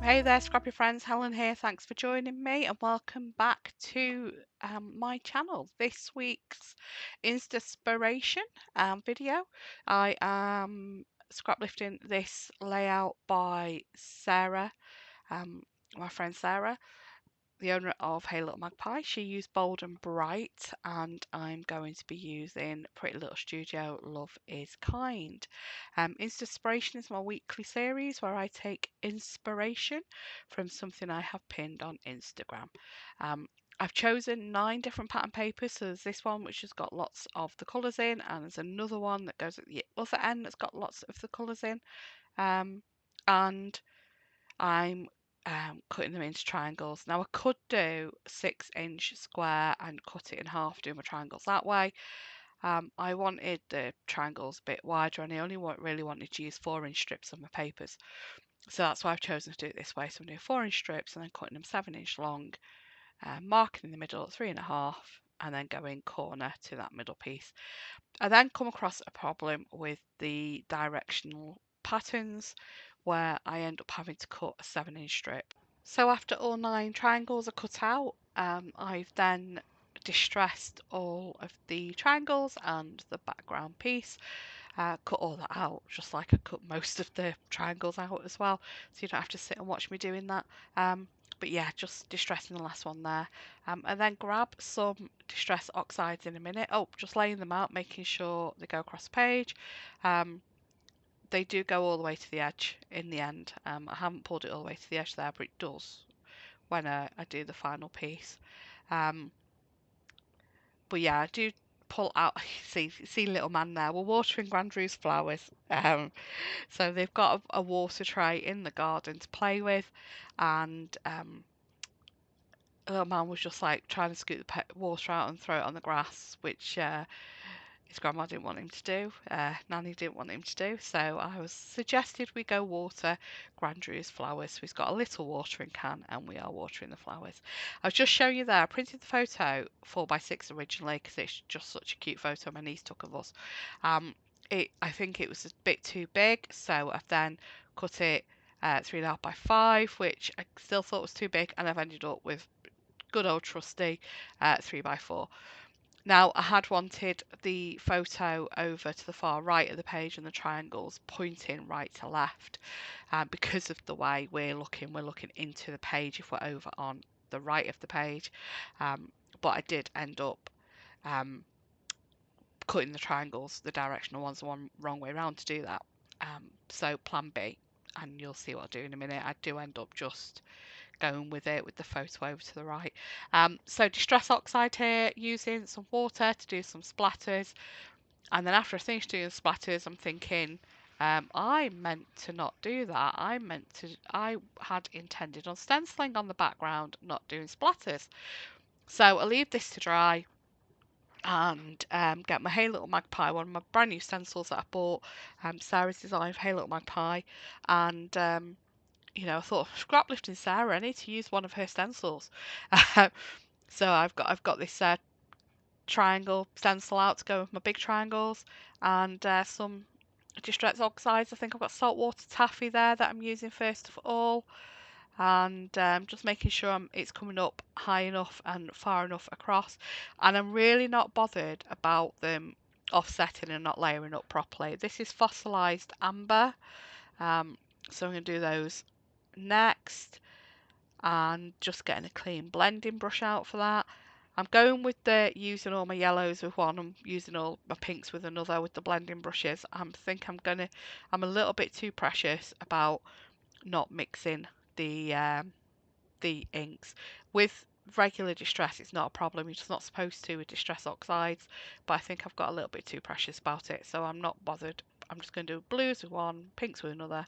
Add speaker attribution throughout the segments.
Speaker 1: Hey there, scrappy friends. Helen here. Thanks for joining me and welcome back to my channel. This week's Insta-spiration video. I am scrap lifting this layout by Sarah, um, my friend Sarah, the owner of Hey Little Magpie. She used Bold and Bright, and I'm going to be using Pretty Little Studio Love is Kind. Inspiration is my weekly series where I take inspiration from something I have pinned on Instagram. Um, I've chosen 9 different pattern papers. So there's this one which has got lots of the colours in, and there's another one that goes at the other end that's got lots of the colours in. And I'm cutting them into triangles. Now I could do 6-inch square and cut it in half, do my triangles that way. I wanted the triangles a bit wider and I only really wanted to use 4-inch strips on my papers. So that's why I've chosen to do it this way. So I'm doing 4-inch strips and then cutting them 7-inch long, marking in the middle at 3.5 and then going corner to that middle piece. I then come across a problem with the directional patterns where I end up having to cut a 7-inch strip. So after all 9 triangles are cut out, I've then distressed all of the triangles and the background piece. Cut all that out, just like I cut most of the triangles out as well, so you don't have to sit and watch me doing that. But yeah, just distressing the last one there. And then grab some distress oxides in a minute. Oh, just laying them out, making sure they go across the page. They do go all the way to the edge in the end. I haven't pulled it all the way to the edge there, but it does when I do the final piece. Um, but yeah, I do pull out. See little man there. We're watering Grandrew's flowers. So they've got a water tray in the garden to play with, and a little man was just like trying to scoot the water out and throw it on the grass, which his grandma didn't want him to do, Nanny didn't want him to do, so I was suggested we go water Grandrew's flowers. So he's got a little watering can and we are watering the flowers. I was just showing you there, I printed the photo 4x6 originally because it's just such a cute photo my niece took of us. I think it was a bit too big, so I've then cut it 3.5x5, which I still thought was too big, and I've ended up with good old trusty 3x4. Now, I had wanted the photo over to the far right of the page and the triangles pointing right to left, because of the way we're looking into the page if we're over on the right of the page. But I did end up cutting the triangles, the directional ones, the one wrong way around to do that. So plan B, and you'll see what I'll do in a minute. I do end up just going with it with the photo over to the right. So distress oxide here, using some water to do some splatters, and then after I finish doing the splatters, I'm thinking, I meant to not do that. I had intended on stenciling on the background, not doing splatters. So I leave this to dry and get my Hey Little Magpie, one of my brand new stencils that I bought, Sarah's design of Hey Little Magpie, and I thought, scrap lifting Sarah, I need to use one of her stencils. So I've got this triangle stencil out to go with my big triangles, and some distress oxides. I think I've got saltwater taffy there that I'm using first of all, and just making sure it's coming up high enough and far enough across. And I'm really not bothered about them offsetting and not layering up properly. This is fossilized amber, so I'm going to do those next, and just getting a clean blending brush out for that. I'm going with the using all my yellows with one, I'm using all my pinks with another with the blending brushes. I'm a little bit too precious about not mixing the inks. With regular distress, it's not a problem. You're just not supposed to with distress oxides, but I think I've got a little bit too precious about it, so I'm not bothered. I'm just going to do blues with one, pinks with another.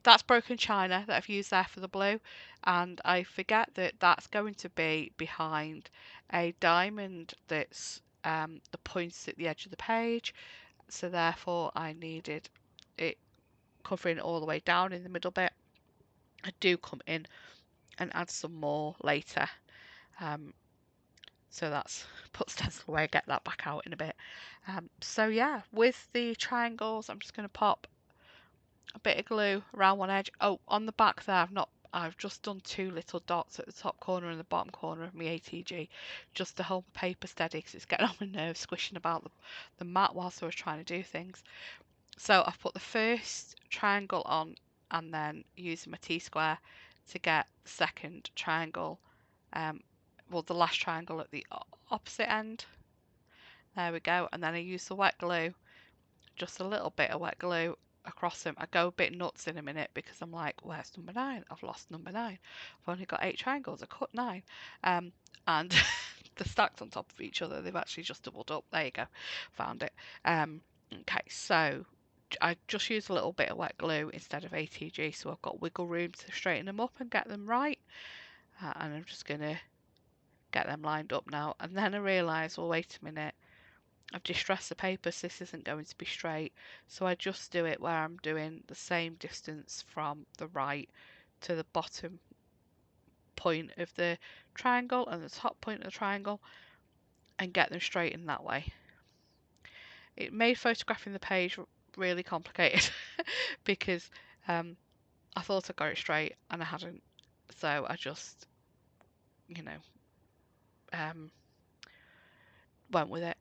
Speaker 1: That's broken china that I've used there for the blue, and I forget that that's going to be behind a diamond that's the points at the edge of the page, so therefore I needed it covering all the way down in the middle bit. I do come in and add some more later, so that's put stencil away, get that back out in a bit. So yeah, with the triangles I'm just going to pop a bit of glue around one edge. Oh, on the back there, I've just done two little dots at the top corner and the bottom corner of my ATG, just to hold the paper steady because it's getting on my nerves squishing about the mat whilst I was trying to do things. So I've put the first triangle on and then using my T-square to get the second triangle, well, the last triangle at the opposite end. There we go. And then I use the wet glue, just a little bit of wet glue across them. I go a bit nuts in a minute because I'm like, where's number 9? I've lost number 9. I've only got 8 triangles. I cut 9. And they're stacked on top of each other. They've actually just doubled up. There you go. Found it. Okay, so I just use a little bit of wet glue instead of ATG, so I've got wiggle room to straighten them up and get them right. And I'm just going to get them lined up now. And then I realise, well, wait a minute. I've distressed the paper, so this isn't going to be straight. So I just do it where I'm doing the same distance from the right to the bottom point of the triangle and the top point of the triangle and get them straightened that way. It made photographing the page really complicated because I thought I got it straight and I hadn't. So I just, you know, went with it.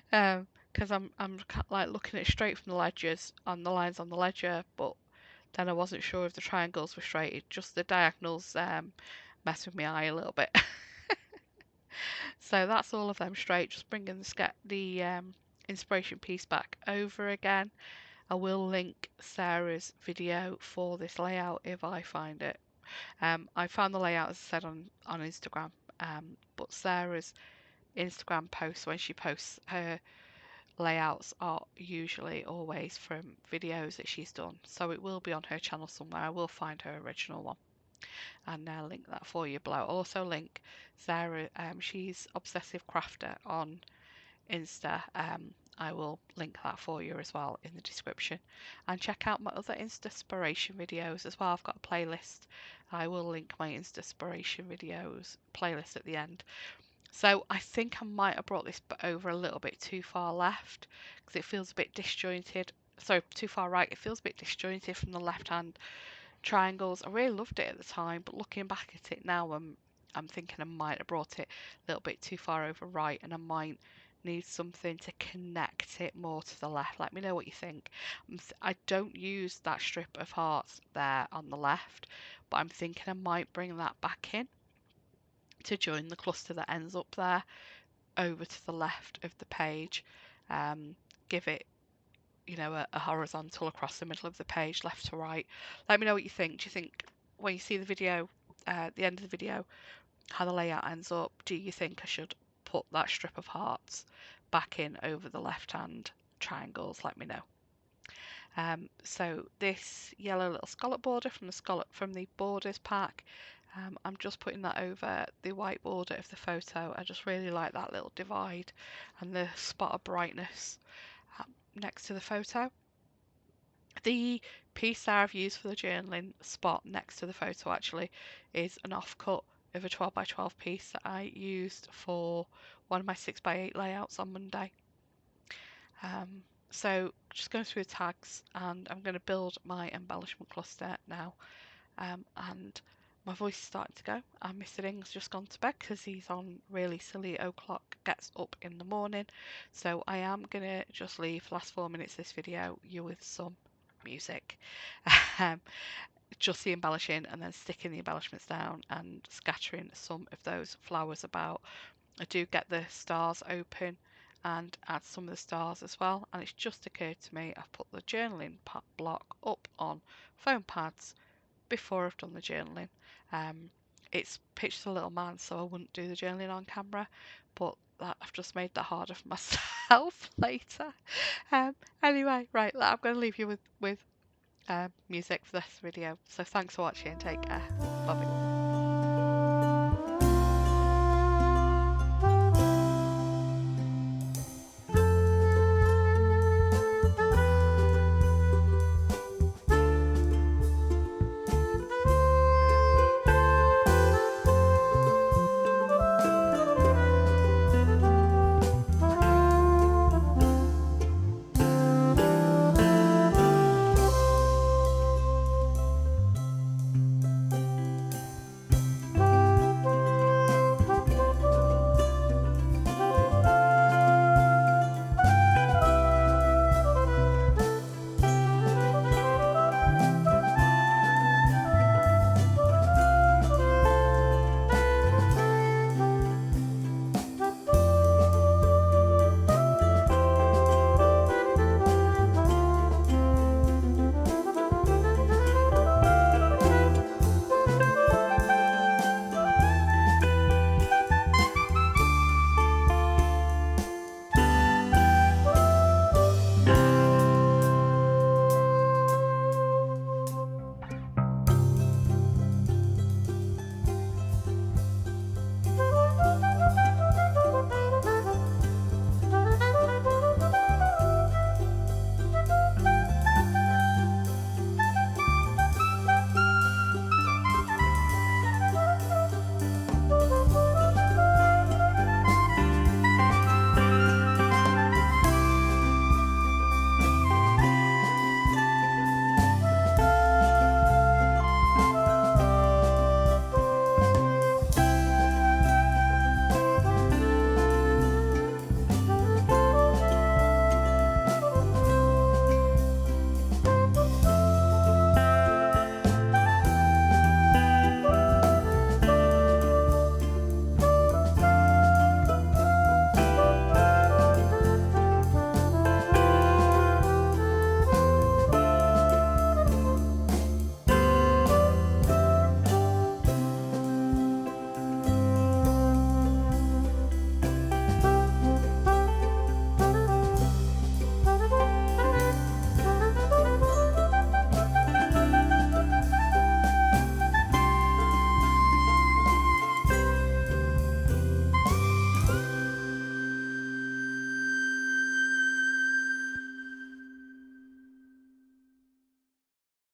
Speaker 1: Because I'm like looking at it straight from the ledgers on the lines on the ledger, but then I wasn't sure if the triangles were straight. Just the diagonals messed with my eye a little bit. So that's all of them straight. Just bringing the inspiration piece back over again. I will link Sarah's video for this layout if I find it. I found the layout, as I said, on Instagram, but Sarah's Instagram posts, when she posts her layouts, are usually always from videos that she's done, so it will be on her channel somewhere. I will find her original one and link that for you below. I'll also link Sarah, she's Obsessive Crafter on Insta. I will link that for you as well in the description, and check out my other Insta-spiration videos as well. I've got a playlist. I will link my Insta-spiration videos playlist at the end. So I think I might have brought this over a little bit too far left because it feels a bit disjointed. Sorry, too far right. It feels a bit disjointed from the left hand triangles. I really loved it at the time, but looking back at it now, I'm thinking I might have brought it a little bit too far over right, and I might need something to connect it more to the left. Let me know what you think. I don't use that strip of hearts there on the left, but I'm thinking I might bring that back in to join the cluster that ends up there over to the left of the page. Give it, a horizontal across the middle of the page, left to right. Let me know what you think. Do you think when you see the video, the end of the video, how the layout ends up, do you think I should put that strip of hearts back in over the left hand triangles? Let me know. So this yellow little scallop border from the borders pack, I'm just putting that over the white border of the photo. I just really like that little divide and the spot of brightness next to the photo. The piece that I've used for the journaling spot next to the photo actually is an offcut of a 12 by 12 piece that I used for one of my 6 by 8 layouts on Monday. So just going through the tags, and I'm going to build my embellishment cluster now. And my voice is starting to go. Mr. Ding's just gone to bed because he's on really silly o'clock, gets up in the morning. So I am going to just leave the last 4 minutes of this video you with some music. Just the embellishing and then sticking the embellishments down and scattering some of those flowers about. I do get the stars open and add some of the stars as well, and it's just occurred to me I've put the journaling block up on foam pads before I've done the journaling. It's pitched a little man, so I wouldn't do the journaling on camera, but I've just made that harder for myself later. Anyway, right, I'm going to leave you with music for this video, so thanks for watching. Take care. Bye.